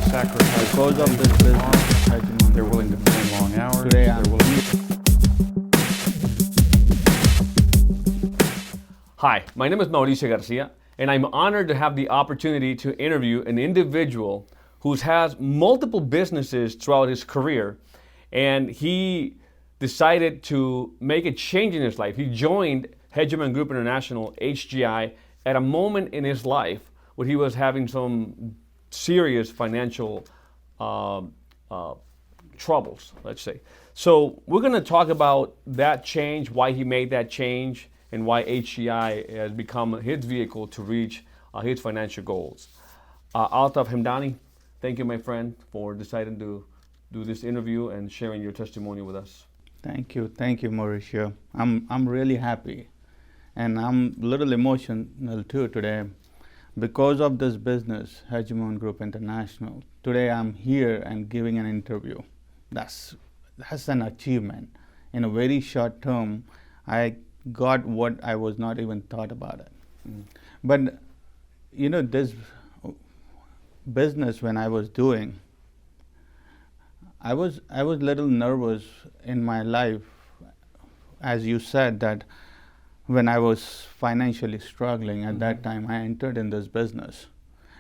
Sacrifice Because of this business, they're willing to put in long hours. today I'm They're willing Hi, my name is Mauricio Garcia, and I'm honored to have the opportunity to interview an individual who has multiple businesses throughout his career, and he decided to make a change in his life. He joined Hegemon Group International, HGI, at a moment in his life where he was having some serious financial troubles, let's say. So we're going to talk about that change, why he made that change, and why HGI has become his vehicle to reach his financial goals. Altaf Hemdani, thank you, my friend, for deciding to do this interview and sharing your testimony with us. Thank you, Mauricio. I'm really happy, and I'm a little emotional too today because of this business, Hegemon Group International. Today I'm here and giving an interview. That's an achievement. In a very short term, I got what I was not even thought about it. But you know, this business when I was doing, I was a little nervous in my life, as you said, that when I was financially struggling at that time, I entered in this business.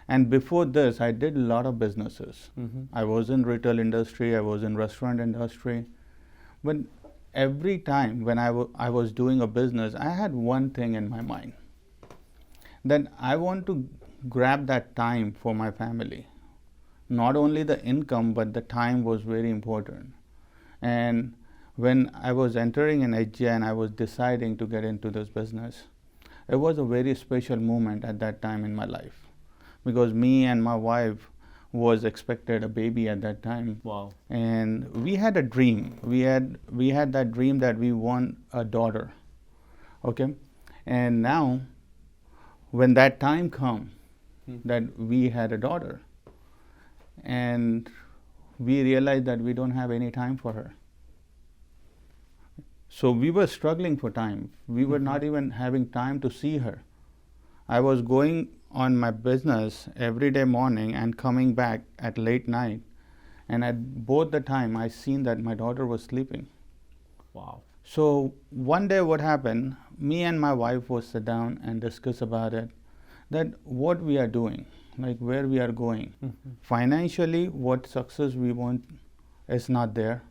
And before this, I did a lot of businesses. I was in retail industry, I was in restaurant industry. But every time when I was doing a business, I had one thing in my mind, that I want to grab that time for my family. Not only the income, but the time was very important. And when I was entering in HGI and I was deciding to get into this business, it was a very special moment at that time in my life, because me and my wife was expected a baby at that time. Wow. And we had a dream. We had that dream that we want a daughter. Okay? And now, when that time come, that we had a daughter, and we realized that we don't have any time for her. So we were struggling for time. We were not even having time to see her. I was going on my business every day morning and coming back at late night, and at both the time I seen that my daughter was sleeping. Wow. So one day what happened, me and my wife was sit down and discuss about it, that what we are doing, like where we are going. Financially, what success we want is not there.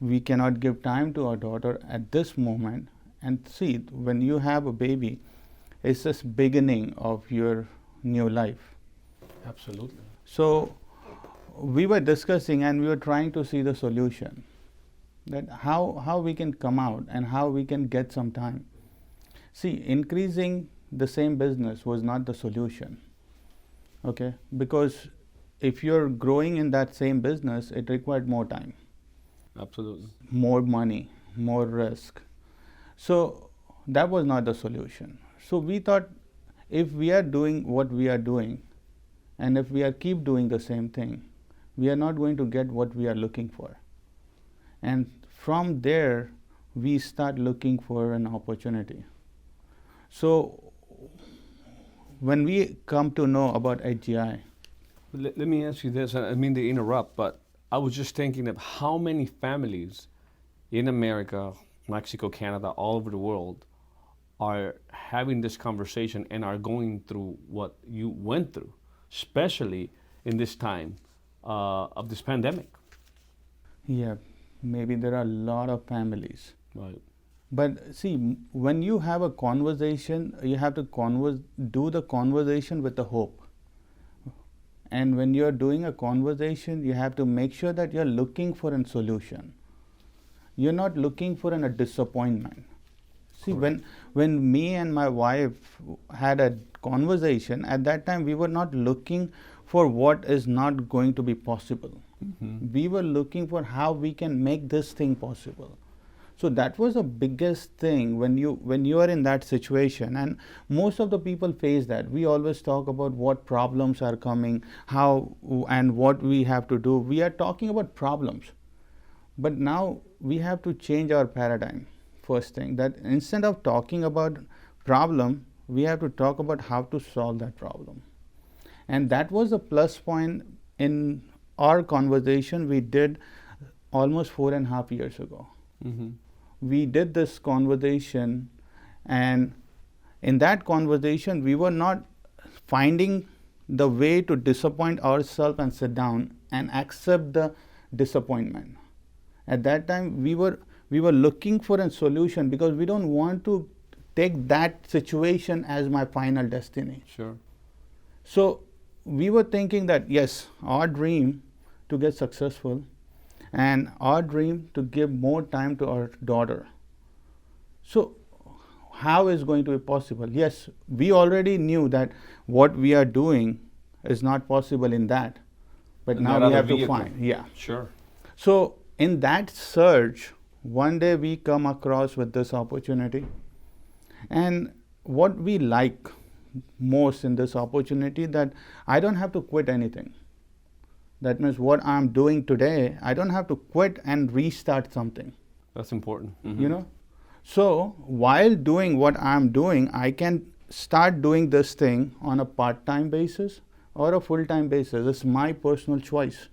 We cannot give time to our daughter at this moment. And see, when you have a baby, it's just beginning of your new life. Absolutely. So we were discussing and we were trying to see the solution, that how we can come out and how we can get some time. See, increasing the same business was not the solution. Okay, because if you're growing in that same business, it required more time. Absolutely. More money, more risk. So that was not the solution. So we thought, if we are doing what we are doing, and if we are keep doing the same thing, we are not going to get what we are looking for. And from there, we start looking for an opportunity. So when we come to know about HGI, Let me ask you this. I mean to interrupt, but I was just thinking of how many families in America, Mexico, Canada, all over the world are having this conversation and are going through what you went through, especially in this time of this pandemic. yeah, maybe there are a lot of families. Right. But see, when you have a conversation, you have to do the conversation with the hope. And when you're doing a conversation, you have to make sure that you're looking for a solution. You're not looking for a disappointment. See, when me and my wife had a conversation, at that time we were not looking for what is not going to be possible. We were looking for how we can make this thing possible. So that was the biggest thing when you are in that situation, and most of the people face that. We always talk about what problems are coming, how and what we have to do. We are talking about problems, but now we have to change our paradigm. First thing, that instead of talking about problem, we have to talk about how to solve that problem. And that was a plus point in our conversation we did almost 4.5 years ago. Mm-hmm. We did this conversation, and in that conversation, we were not finding the way to disappoint ourselves and sit down and accept the disappointment. At that time, we were looking for a solution because we don't want to take that situation as my final destiny. Sure. So we were thinking that yes, our dream to get successful and our dream to give more time to our daughter. So how is going to be possible? Yes, we already knew that what we are doing is not possible in that, but In now that we other have to vehicle. find. Yeah. Sure. So in that search, one day we come across with this opportunity, and what we like most in this opportunity that I don't have to quit anything. That means what I'm doing today, I don't have to quit and restart something, That's important. Mhm. you know. So while doing what I'm doing, I can start doing this thing on a part-time basis or a full-time basis. It's my personal choice.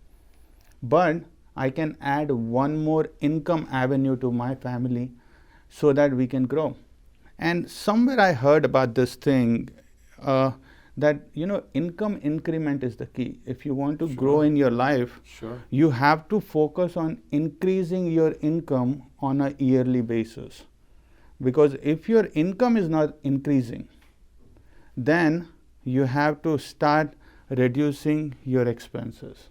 But I can add one more income avenue to my family so that we can grow. And somewhere I heard about this thing that, you know, income increment is the key. If you want to grow in your life, Sure. you have to focus on increasing your income on a yearly basis. Because if your income is not increasing, then you have to start reducing your expenses.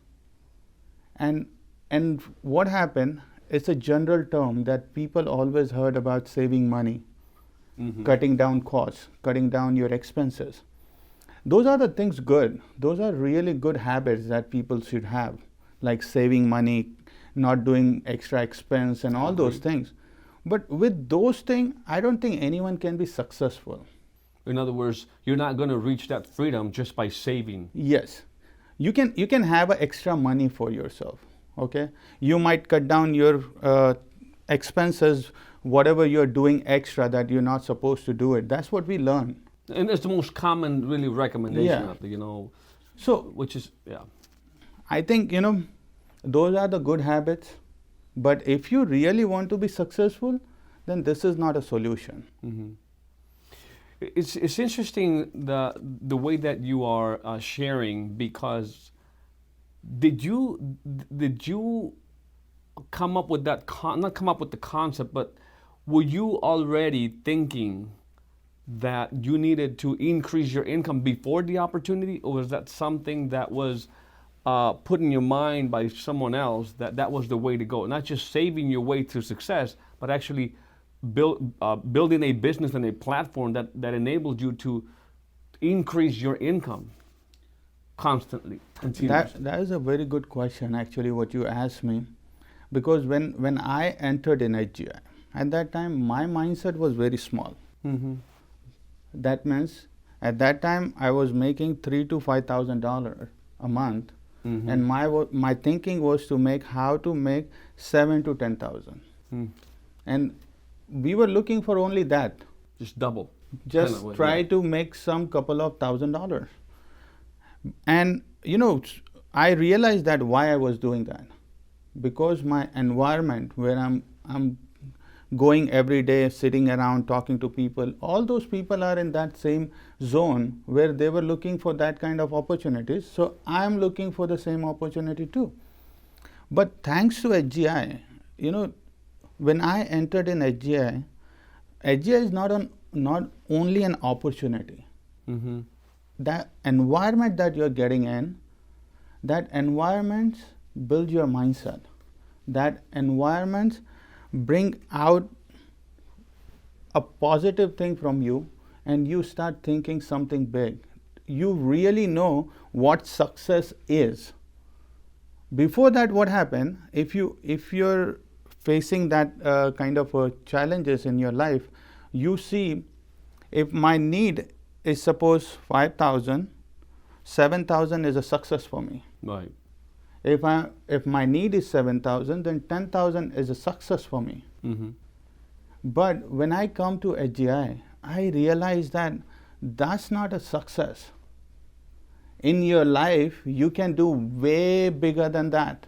And what happened, it's a general term that people always heard about saving money, Mhm. cutting down costs, cutting down your expenses. Those are the things good. Those are really good habits that people should have, like saving money, not doing extra expense and all those Agreed. things. But with those things, I don't think anyone can be successful. In other words, you're not going to reach that freedom just by saving. Yes, you can have a extra money for yourself. Okay, you might cut down your expenses, whatever you're doing extra that you're not supposed to do it. That's what we learn. And it's the most common, really, recommendation Yeah. out there, you know, So which is, yeah. I think, you know, those are the good habits. But if you really want to be successful, then this is not a solution. Mm-hmm. It's interesting the way that you are sharing, because did you come up with that not come up with the concept, but were you already thinking that you needed to increase your income before the opportunity, or was that something that was put in your mind by someone else that was the way to go? Not just saving your way to success, but actually building a business and a platform that enabled you to increase your income constantly. That is a very good question, actually, what you asked me. Because when I entered in HGI, at that time, my mindset was very small. Mm-hmm. That means at that time, I was making $3,000 to $5,000 a month. Mm-hmm. And my thinking was to make $7,000 to $10,000. Mm. And we were looking for only that. Just double. Just Kinda, try yeah. to make some couple of $1,000. And, you know, I realized that why I was doing that. Because my environment where I'm going every day, sitting around, talking to people, all those people are in that same zone where they were looking for that kind of opportunities. So I'm looking for the same opportunity too. But thanks to HGI, you know, when I entered in HGI is not only an opportunity. Mm-hmm. That environment that you're getting in, that environment builds your mindset. That environment bring out a positive thing from you, and you start thinking something big. You really know what success is. Before that, what happened? If you're facing that kind of challenges in your life, you see, if my need is suppose 5,000, 7,000 is a success for me. Right. If my need is 7,000, then 10,000 is a success for me. Mm-hmm. But when I come to HGI, I realize that that's not a success. In your life, you can do way bigger than that.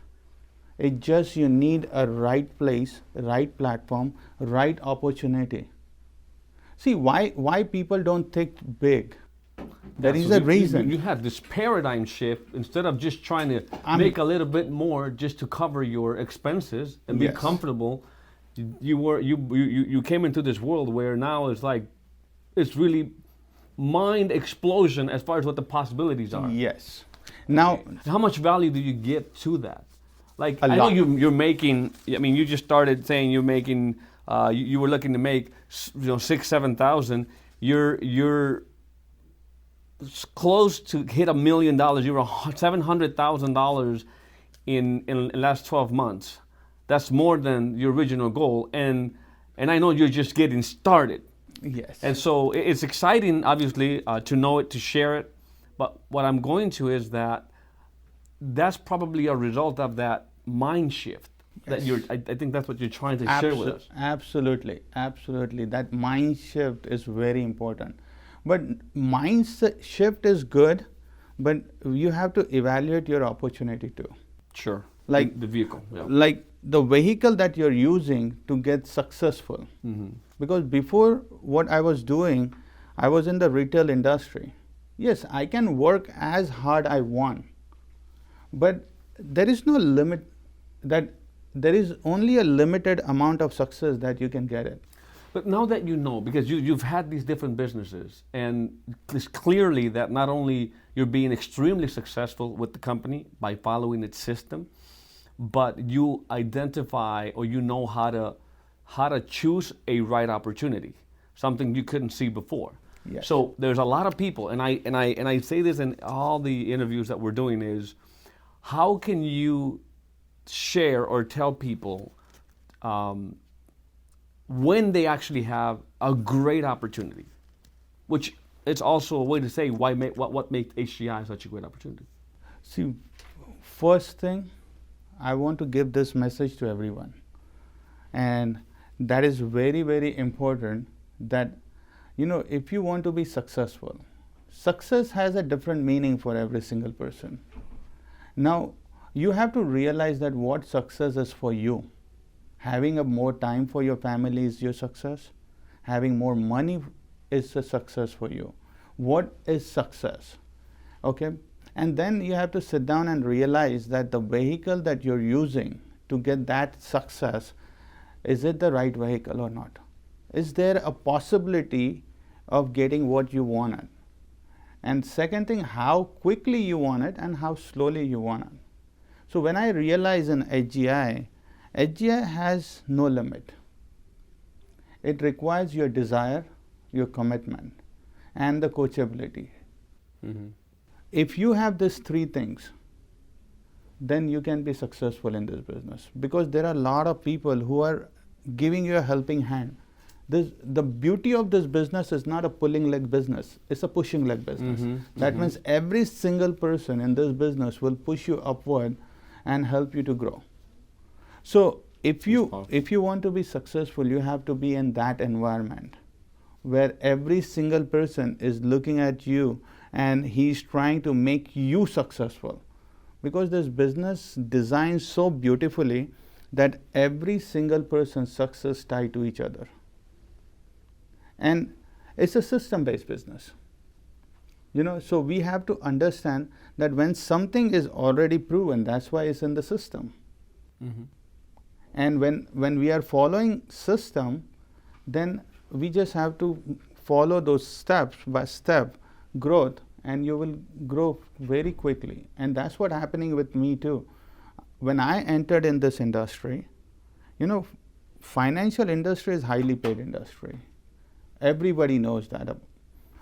It just you need a right place, right platform, right opportunity. See, why people don't think big? There is a reason. You have this paradigm shift. Instead of just trying to make a little bit more just to cover your expenses and be Yes. comfortable, you came into this world where now it's like it's really mind explosion as far as what the possibilities are. Yes. Now, How much value do you get to that? Like A I know lot. you're making. I mean, you just started saying you're making. You were looking to make 6,000-7,000. You're close to hit $1 million. You were $700,000 in the last 12 months. That's more than your original goal, and I know you're just getting started. yes. And so it's exciting, obviously, to know it, to share it. But what I'm going to is that's probably a result of that mind shift. That I think that's what you're trying to share with us. Absolutely, absolutely. That mind shift is very important. But mind shift is good, but you have to evaluate your opportunity too. Sure. Like the vehicle. Yeah. Like the vehicle that you're using to get successful. Mm-hmm. Because before what I was doing, I was in the retail industry. Yes, I can work as hard I want, but there is no limit. That there is only a limited amount of success that you can get it. But now that you know, because you've had these different businesses, and it's clearly that not only you're being extremely successful with the company by following its system, but you identify or you know how to choose a right opportunity, something you couldn't see before. Yes. So there's a lot of people, and I say this in all the interviews that we're doing is, how can you share or tell people when they actually have a great opportunity, which it's also a way to say what makes HGI such a great opportunity. See, first thing, I want to give this message to everyone, and that is very, very important. That if you want to be successful, success has a different meaning for every single person. Now, you have to realize that what success is for you. Having more time for your family is your success. Having more money is a success for you. What is success? Okay? And then you have to sit down and realize that the vehicle that you're using to get that success, is it the right vehicle or not? Is there a possibility of getting what you wanted? And second thing, how quickly you want it and how slowly you want it. So when I realize in HGI has no limit. It requires your desire, your commitment, and the coachability. Mm-hmm. If you have these three things, then you can be successful in this business, because there are a lot of people who are giving you a helping hand. The beauty of this business is not a pulling leg business, it's a pushing leg business. Mm-hmm. That Mm-hmm. means every single person in this business will push you upward and help you to grow. So if you want to be successful, you have to be in that environment where every single person is looking at you and he's trying to make you successful. Because this business designed so beautifully that every single person's success tied to each other. And it's a system-based business. So we have to understand that when something is already proven, that's why it's in the system. Mm-hmm. And when we are following system, then we just have to follow those steps by step growth, and you will grow very quickly. And that's what happening with me too. When I entered in this industry, financial industry is highly paid industry. Everybody knows that.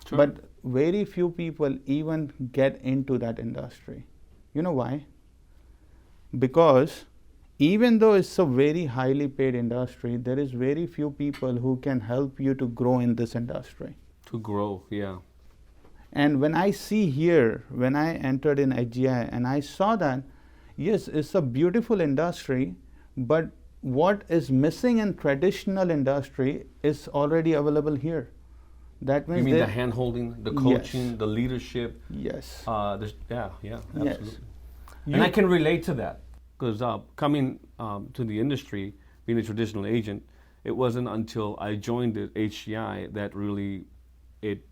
Sure. But very few people even get into that industry. You know why? Because even though it's a very highly paid industry, there is very few people who can help you to grow in this industry. To grow, yeah. And when I see here, when I entered in HGI, and I saw that, yes, it's a beautiful industry, but what is missing in traditional industry is already available here. That means You mean they, the hand holding, the Yes. coaching, the leadership? yes, Yeah, yes. absolutely. And You- I can relate to that because coming to the industry, being a traditional agent, it wasn't until I joined the HCI that really it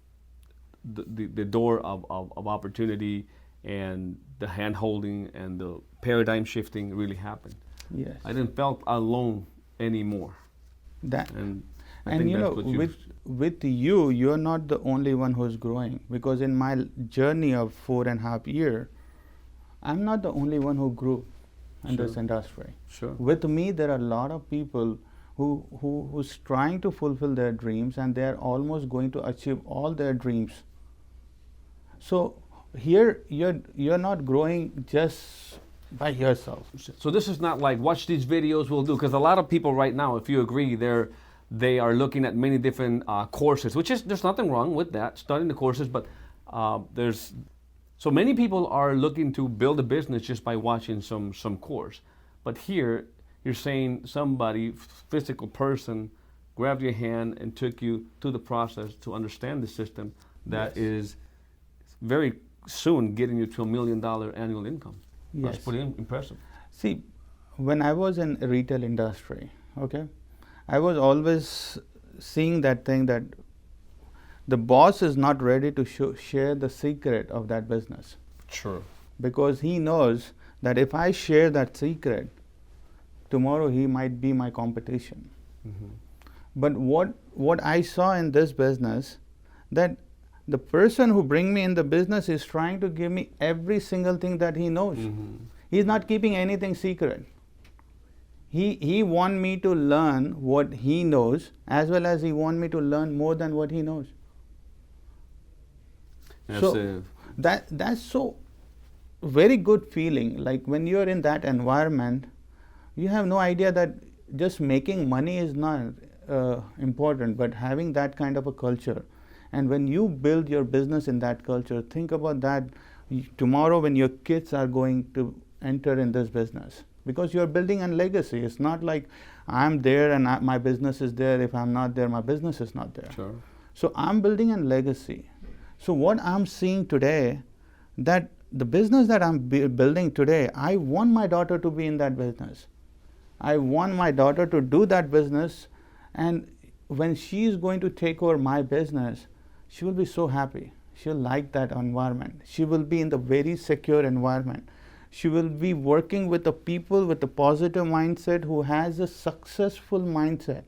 the door of opportunity and the hand holding and the paradigm shifting really happened. yes. I didn't felt alone anymore, That and I and think you that's know, what you. with you, you're not the only one who's growing, because in my journey of 4.5 years, I'm not the only one who grew in this Sure. industry. Sure. With me, there are a lot of people who's trying to fulfill their dreams, and they are almost going to achieve all their dreams. So here you're not growing just by yourself. So this is not like watch these videos we'll do, because a lot of people right now, if you agree, they are looking at many different courses, which is there's nothing wrong with that, studying the courses, but there's so many people are looking to build a business just by watching some course. But here you're saying somebody, physical person, grabbed your hand and took you through the process to understand the system that Yes. is very soon getting you to $1 million annual income. That's Yes. pretty impressive. See, when I was in retail industry, okay, I was always seeing that thing that the boss is not ready to share the secret of that business, True. because he knows that if I share that secret, tomorrow he might be my competition. Mm-hmm. But what I saw in this business, that the person who bring me in the business is trying to give me every single thing that he knows. Mm-hmm. He's not keeping anything secret. He want me to learn what he knows, as well as he want me to learn more than what he knows. So that's so very good feeling. Like when you're in that environment, you have no idea that just making money is not important, but having that kind of a culture. And when you build your business in that culture, think about that tomorrow when your kids are going to enter in this business, because you're building a legacy. It's not like I'm there and my business is there. If I'm not there, my business is not there. Sure. So I'm building a legacy. So what I'm seeing today, that the business that I'm building today, I want my daughter to be in that business. I want my daughter to do that business, and when she is going to take over my business, she will be so happy. She'll like that environment. She will be in the very secure environment. She will be working with the people with a positive mindset, who has a successful mindset.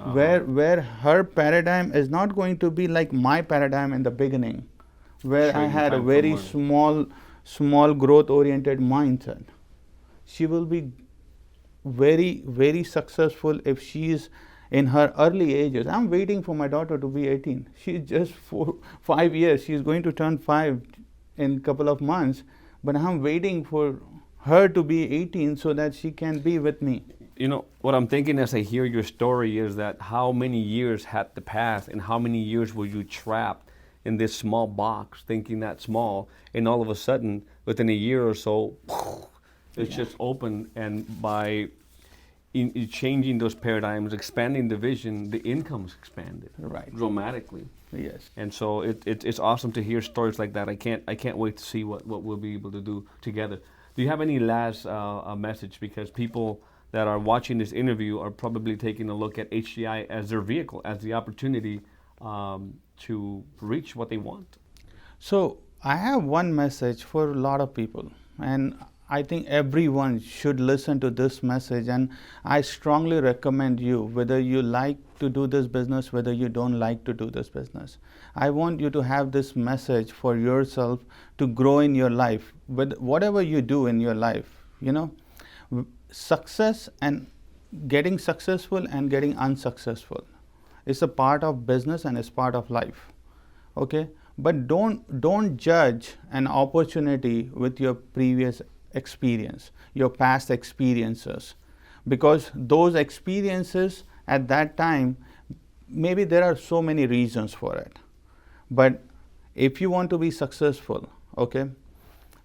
Where her paradigm is not going to be like my paradigm in the beginning, where I Trading had a time for very money. small growth oriented mindset. She will be very, very successful if she is in her early ages. I'm waiting for my daughter to be 18. She's just 5 years. She's going to turn 5 in a couple of months, but I'm waiting for her to be 18 so that she can be with me. You know, what I'm thinking as I hear your story is that how many years had to pass and how many years were you trapped in this small box thinking that small, and all of a sudden within a year or so it's just open, and by in changing those paradigms, expanding the vision, the income's expanded Right. dramatically. Yes. And so it's awesome to hear stories like that. I can't wait to see what we'll be able to do together. Do you have any last message? Because people that are watching this interview are probably taking a look at HCI as their vehicle, as the opportunity to reach what they want. So I have one message for a lot of people, and I think everyone should listen to this message, and I strongly recommend you, whether you like to do this business, whether you don't like to do this business. I want you to have this message for yourself to grow in your life, with whatever you do in your life, success and getting successful and getting unsuccessful is a part of business and is part of life. Okay? But don't judge an opportunity with your previous experience, your past experiences, because those experiences at that time, maybe there are so many reasons for it. But if you want to be successful, okay,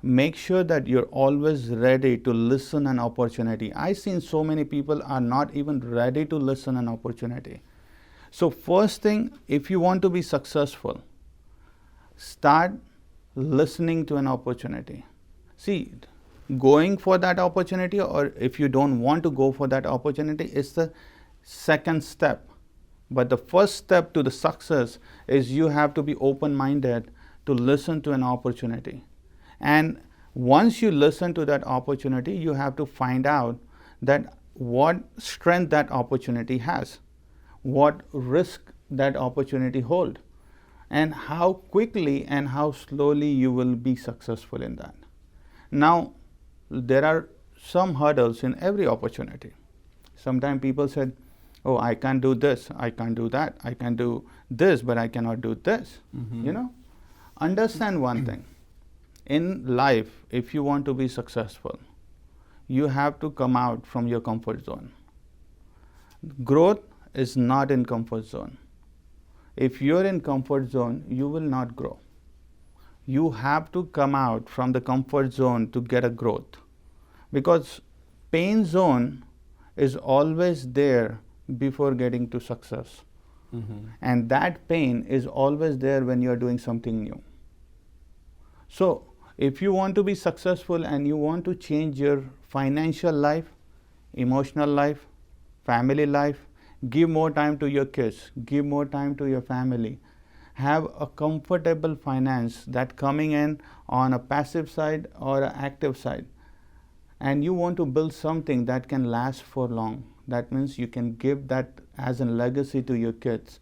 make sure that you're always ready to listen an opportunity. I've seen so many people are not even ready to listen an opportunity. So first thing, if you want to be successful, start listening to an opportunity. See, going for that opportunity, or if you don't want to go for that opportunity, is the second step. But the first step to the success is you have to be open-minded to listen to an opportunity. And once you listen to that opportunity, you have to find out that what strength that opportunity has, what risk that opportunity hold, and how quickly and how slowly you will be successful in that. Now, there are some hurdles in every opportunity. Sometimes people said, oh, I can't do this, I can't do that, I can do this, but I cannot do this. You know, understand one thing. In life, if you want to be successful, you have to come out from your comfort zone. Growth is not in comfort zone. If you're in comfort zone, you will not grow. You have to come out from the comfort zone to get a growth, because pain zone is always there before getting to success. And that pain is always there when you are doing something new. So if you want to be successful and you want to change your financial life, emotional life, family life, give more time to your kids, give more time to your family, have a comfortable finance that coming in on a passive side or an active side, and you want to build something that can last for long. That means you can give that as a legacy to your kids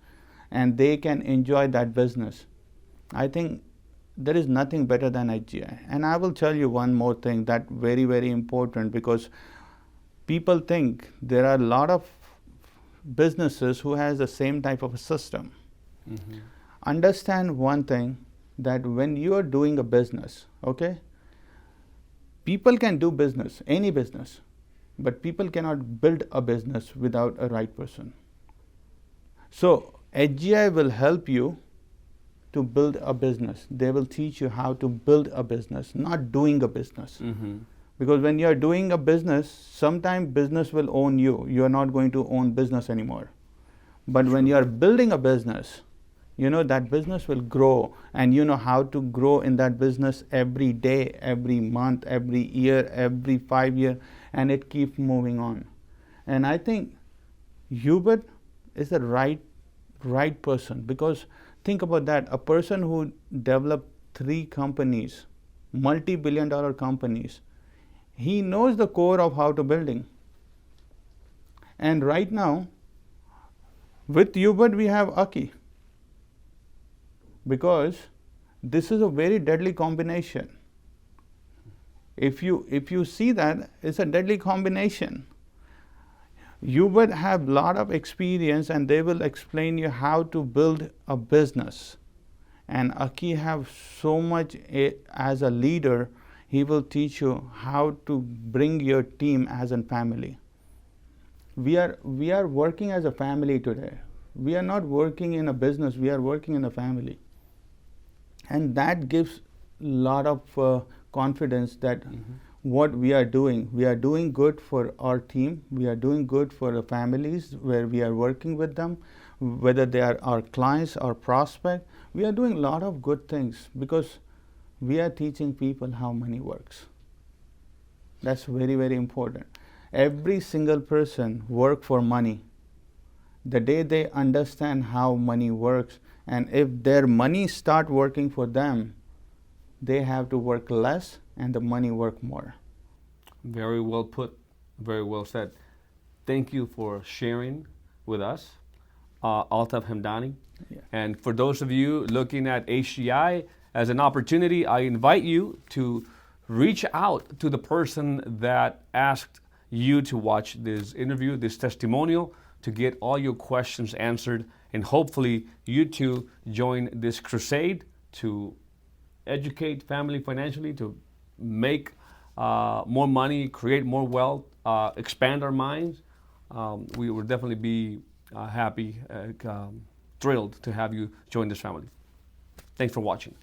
and they can enjoy that business. I think there is nothing better than HGI. And I will tell you one more thing that very, very important, because people think there are a lot of businesses who has the same type of a system. Understand one thing, that when you are doing a business, okay, people can do business, any business, but people cannot build a business without a right person. So HGI will help you to build a business. They will teach you how to build a business, not doing a business. Because when you are doing a business, sometimes business will own you. You are not going to own business anymore. But when you are building a business, you know that business will grow, and you know how to grow in that business every day, every month, every year, every 5 years, and it keeps moving on. And I think Hubert is the right person, because think about that, a person who developed 3 companies, multi-billion-dollar companies, he knows the core of how to building. And right now, with Hubert, we have Aki, because this is a very deadly combination. If you see that, it's a deadly combination. You would have a lot of experience, and they will explain you how to build a business. And Aki have so much as a leader. He will teach you how to bring your team as a family. We are working as a family today. We are not working in a business. We are working in a family. And that gives a lot of confidence that what we are doing good for our team. We are doing good for the families where we are working with them, whether they are our clients or prospect. We are doing a lot of good things because we are teaching people how money works. That's very, very important. Every single person works for money. The day they understand how money works, and if their money start working for them, they have to work less and the money work more. Very well put, very well said. Thank you for sharing with us, Altaf Hemdani. Yeah. And for those of you looking at HGI as an opportunity, I invite you to reach out to the person that asked you to watch this interview, this testimonial, to get all your questions answered, and hopefully you too join this crusade to educate family financially, to make more money, create more wealth, expand our minds. We would definitely be happy, thrilled to have you join this family. Thanks for watching.